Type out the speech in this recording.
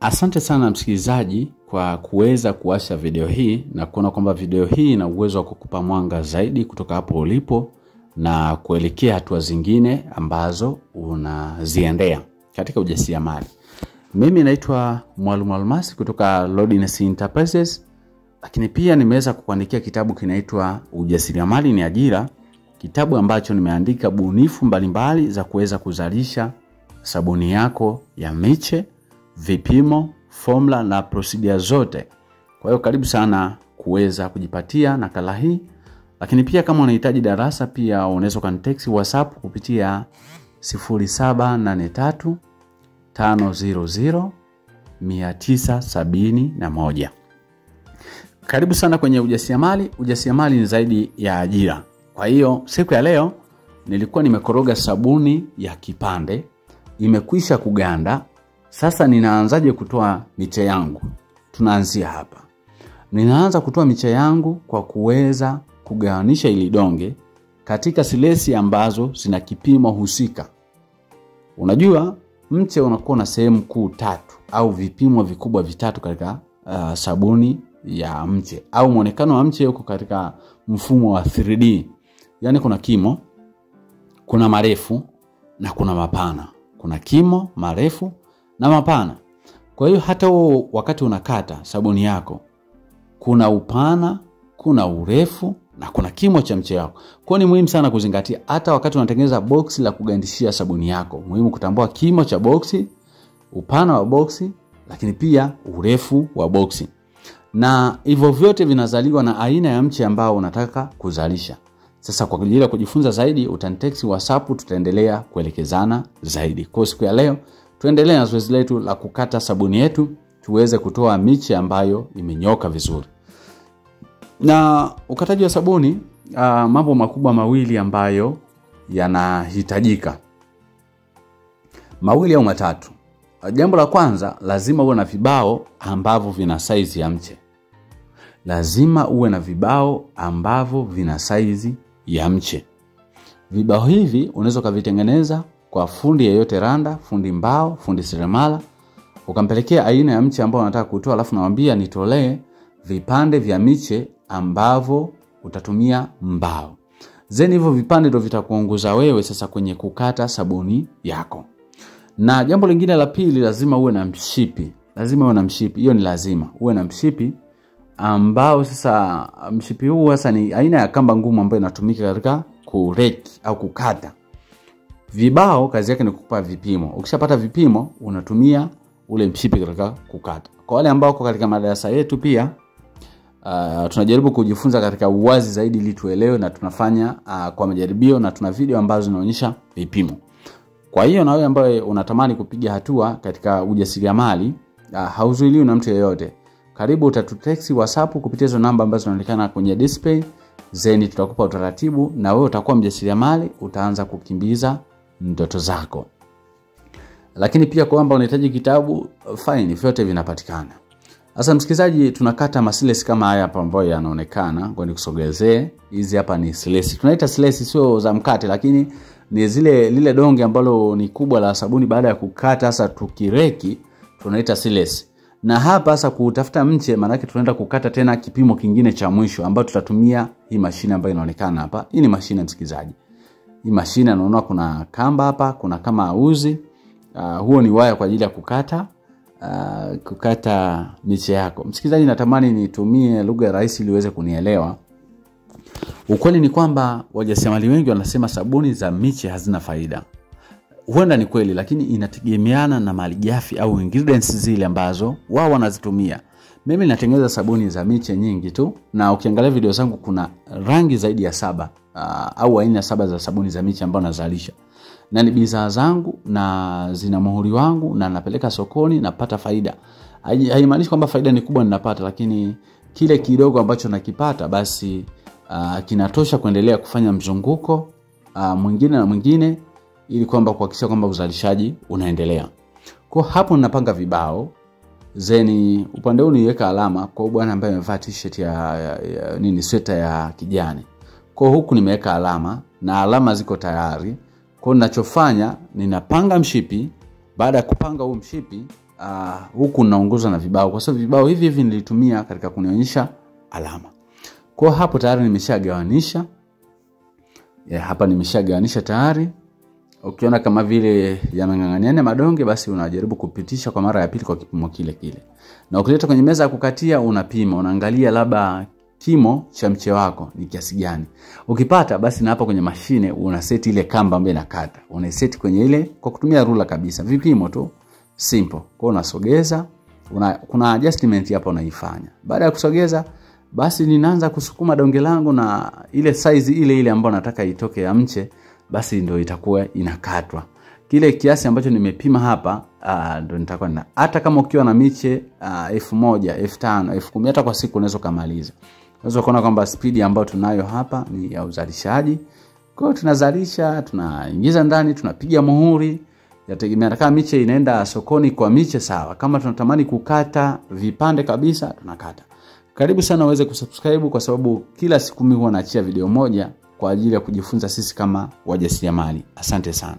Asante sana msikilizaji kwa kuweza kuwasha video hii na kuona kwamba video hii ina uwezo wa kukupa mwanga zaidi kutoka hapo ulipo na kuelekea hatua zingine ambazo unaziendea katika ujasiriamali. Mimi naitwa Mwalimu Almasi kutoka Lordiness Enterprises, lakini pia nimeweza kukuandikia kitabu kinaitwa Ujasiriamali ni Ajira, kitabu ambacho nimeandika bunifu mbalimbali za kuweza kuzalisha sabuni yako ya miche, vipimo, formula na procedure zote. Kwa hiyo karibu sana kuweza kujipatia nakala hii. Lakini pia kama unahitaji darasa pia unaweza kunitext WhatsApp kupitia 0783 500 971. Karibu sana kwenye ujasiriamali. Ujasiriamali ni zaidi ya ajira. Kwa hiyo siku ya leo nilikuwa nimekoroga sabuni ya kipande, imekwisha kuganda. Sasa ninaanzaje kutoa miche yangu? Tunaanzia hapa. Ninaanza kutoa miche yangu kwa kuweza kugawanisha ili donge katika silesi ambazo zina kipimo husika. Unajua mche unakuwa na sehemu kuu 3 au vipimo vikubwa vitatu katika sabuni ya mche, au muonekano wa mche uko katika mfumo wa 3D. Yaani kuna kimo, kuna marefu na kuna mapana. Kuna kimo, marefu na mapana. Kwa hiyo hata wakati unakata sabuni yako, kuna upana, kuna urefu na kuna kimo cha mche wako. Kwa ni muhimu sana kuzingatia hata wakati unatengeneza boksi la kugandishia sabuni yako. Muhimu kutambua kimo cha boksi, upana wa boksi, lakini pia urefu wa boksi. Na hivyo vyote vinazaliwa na aina ya mche ambao unataka kuzalisha. Sasa kwa ajili ya kujifunza zaidi utanitext WhatsApp, tutaendelea kuelekezana zaidi. Kwa siku ya leo tuendelee na zoezi letu la kukata sabuni yetu tuweze kutoa miche ambayo imenyoka vizuri. Na ukataji wa sabuni, mambo makubwa mawili ambayo yanahitajika. Mawili au matatu. Jambo la kwanza, lazima uwe na vibao ambavyo vina size ya mche. Lazima uwe na vibao ambavyo vina size ya mche. Vibao hivi unaweza kuvitengeneza kwa fundi yeyote randa, fundi mbao, fundi seremala. Ukampelekea aina ya mche ambao unataka kutoa, alafu namwambia nitolee vipande vya miche ambavyo utatumia mbao. Zeni hivyo vipande ndio vitakuongoza wewe sasa kwenye kukata sabuni yako. Na jambo lingine la pili, lazima uwe na mshipi. Lazima uwe na mshipi. Hiyo ni lazima. Uwe na mshipi ambao sasa mshipi huu hasa ni aina ya kamba ngumu ambayo inatumika katika kureki au kukata. Vibao kazi yake ni kukupa vipimo. Ukishapata vipimo unatumia ule mshipi katika kukata. Kwa wale ambao wako katika madarasa yetu pia tunajaribu kujifunza katika uwazi zaidi ili tuelewe, na tunafanya kwa majaribio na tuna video ambazo zinaonyesha vipimo. Kwa hiyo na wewe ambaye unatamani kupiga hatua katika ujasiriamali, hauzuiliwi na mtu yeyote. Karibu utatutext WhatsApp kupitia hizo namba ambazo zinaonekana kwenye display. Zeni tutakupa utaratibu na wewe utakuwa mjasiriamali, utaanza kukimbiza ndoto zako. Lakini pia kwamba unahitaji kitabu, fine, vyote vinapatikana. Sasa msikilizaji, tunakata masilesi kama haya hapa ambayo yanaonekana. Ngoja nikusogezee. Hizi hapa ni silesi. Tunaita silesi sio za mkate, lakini ni lile donge ambalo ni kubwa la sabuni. Baada ya kukata sasa tukireki tunaita silesi. Na hapa sasa kutafuta mche, maana yake tunaenda kukata tena kipimo kingine cha mwisho ambao tutatumia hii mashine ambayo inaonekana hapa. Hii ni mashine msikilizaji. Hii mashine unaona kuna kamba hapa, kuna kama uzi. Huo ni waya kwa ajili ya kukata miche yako. Msikilizaji, natamani nitumie lugha rahisi ili uweze kunielewa. Ukweli ni kwamba wajasiriamali wengi wanasema sabuni za miche hazina faida. Huenda ni kweli, lakini inategemeana na malighafi au ingredients zile ambazo wao wanazitumia. Mimi natengeneza sabuni za miche nyingi tu, na ukiangalia video zangu kuna rangi zaidi ya 7 au aina 7 za sabuni za miche ambazo nazalisha. Na ni bidhaa zangu na zina muhuri wangu na napeleka sokoni, napata faida. Haimaanishi kwamba faida ni kubwa ninapata, lakini kile kidogo ambacho nakipata basi kinatosha kuendelea kufanya mzunguko mwingine na mwingine, ili kwamba kuhakikisha kwamba uzalishaji unaendelea. Kwa hapo ninapanga vibao, zeni upande huu niweka alama kwa bwana ambaye amevaa t-shirt ya sweta ya kijani. Kwa huku nimeweka alama na alama ziko tayari. Kwa ninachofanya ninapanga mshipi. Baada ya kupanga huu mshipi, huku naongozwa na vibao, kwa sababu vibao hivi nilitumia katika kunionyesha alama. Kwa hapo tayari nimeshagawanisha. Hapa nimeshagawanisha tayari. Ukiona kama vile yameng'ang'aniana madonge, basi unajaribu kupitisha kwa mara ya pili kwa kipimo kile kile. Na ukileta kwenye meza ya kukatia, unapima, unaangalia labda kimo cha mche wako ni kiasi gani. Ukipata, basi na hapa kwenye mashine unaseti ile kamba ambayo inakata. Unaiseti kwenye ile kwa kutumia rula kabisa. Vipimo tu simple. Kwa unasogeza, kuna adjustment hapa unaifanya. Baada ya kusogeza, basi ninaanza kusukuma donge langu na ile size ile ambayo nataka itoke ya mche, basi ndio itakuwa inakatwa. Kile kiasi ambacho nimepima hapa ndio nitakuwa na. Hata kama ukiwa na miche 1000, 5000, 10000 hata kwa siku unaweza kumaliza. Unaweza kuona kwamba speed ambayo tunayo hapa ni ya uzalishaji. Kwa hiyo tunazalisha, tunaingiza ndani, tunapiga muhuri. Yategemea kama miche inaenda sokoni kwa miche sawa. Kama tunatamani kukata vipande kabisa, tunakata. Karibu sana uweze kusubscribe, kwa sababu kila siku mimi huwa naachia video moja kwa ajili ya kujifunza sisi kama wajasiriamali. Asante sana.